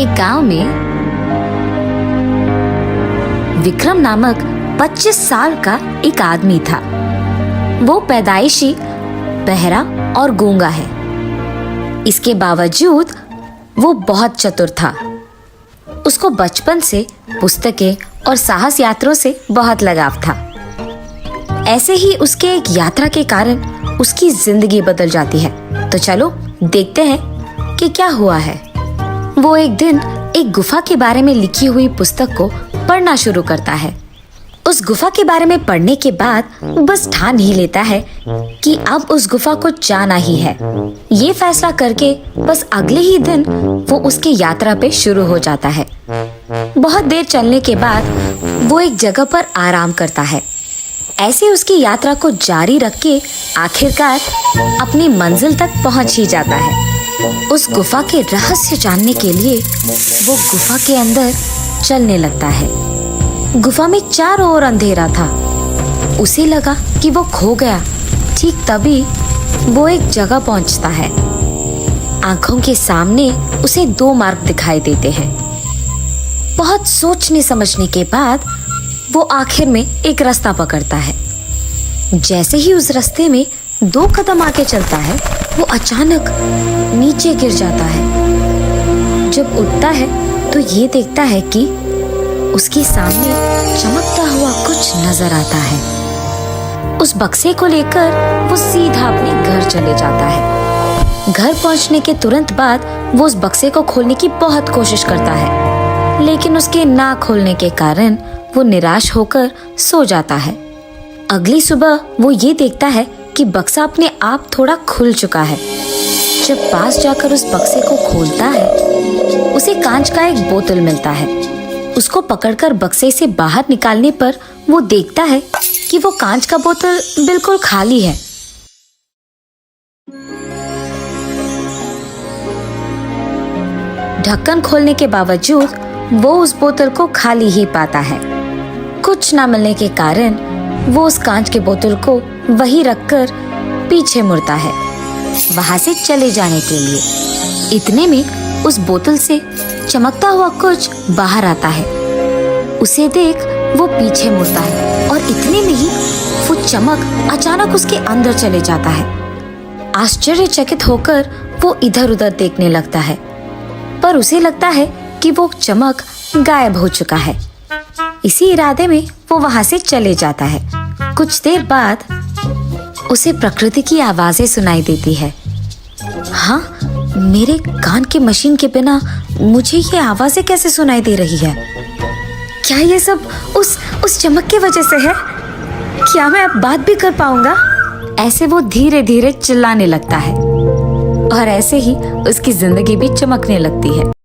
एक गांव में विक्रम नामक 25 साल का एक आदमी था। वो पैदाइशी बहरा और गूंगा है। इसके बावजूद वो बहुत चतुर था। उसको बचपन से पुस्तकें और साहस यात्रों से बहुत लगाव था। ऐसे ही उसके एक यात्रा के कारण उसकी जिंदगी बदल जाती है। तो चलो देखते हैं कि क्या हुआ है। वो एक दिन एक गुफा के बारे में लिखी हुई पुस्तक को पढ़ना शुरू करता है। उस गुफा के बारे में पढ़ने के बाद वो बस ठान ही लेता है कि अब उस गुफा को जाना ही है। ये फैसला करके बस अगले ही दिन वो उसकी यात्रा पे शुरू हो जाता है। बहुत देर चलने के बाद वो एक जगह पर आराम करता है। ऐसे उसकी यात्रा को जारी रख के आखिरकार अपनी मंजिल तक पहुंच ही जाता है। उस गुफा के रहस्य जानने के लिए वो गुफा के अंदर चलने लगता है। गुफा में चारों ओर अंधेरा था। उसे लगा कि वो खो गया। ठीक तभी वो एक जगह पहुंचता है। आंखों के सामने उसे 2 मार्ग दिखाई देते हैं। बहुत सोचने समझने के बाद वो आखिर में एक रास्ता पकड़ता है। जैसे ही उस रास्ते में 2 कदम आगे चलता है, वो अचानक नीचे गिर जाता है। जब उठता है तो ये देखता है कि उसके सामने चमकता हुआ कुछ नजर आता है। उस बक्से को लेकर वो सीधा अपने घर चले जाता है। घर पहुंचने के तुरंत बाद वो उस बक्से को खोलने की बहुत कोशिश करता है, लेकिन उसके ना खोलने के कारण वो निराश होकर सो जाता है। अगली सुबह वो ये देखता है कि बक्सा अपने आप थोड़ा खुल चुका है। जब पास जाकर उस बक्से को खोलता है, उसे कांच का एक बोतल मिलता है। उसको पकड़कर बक्से से बाहर निकालने पर वो देखता है कि वो कांच का बोतल बिल्कुल खाली है। ढक्कन खोलने के बावजूद वो उस बोतल को खाली ही पाता है। कुछ न मिलने के कारण वो उस कांच के बोतल को वहीं रखकर पीछे मुड़ता है, वहां से चले जाने के लिए। इतने में उस बोतल से चमकता हुआ कुछ बाहर आता है। उसे देख वो पीछे मुड़ता है और इतने में ही वो चमक अचानक उसके अंदर चले जाता है। आश्चर्यचकित होकर वो इधर उधर देखने लगता है, पर उसे लगता है कि वो चमक गायब हो चुका है। इसी इरादे में वो वहां से चले जाता है। कुछ देर बाद उसे प्रकृति की आवाजें सुनाई देती है। हाँ, मेरे कान के मशीन के बिना मुझे ये आवाजें कैसे सुनाई दे रही है? क्या ये सब उस चमक की वजह से है? क्या मैं अब बात भी कर पाऊंगा? ऐसे वो धीरे धीरे चिल्लाने लगता है और ऐसे ही उसकी जिंदगी भी चमकने लगती है।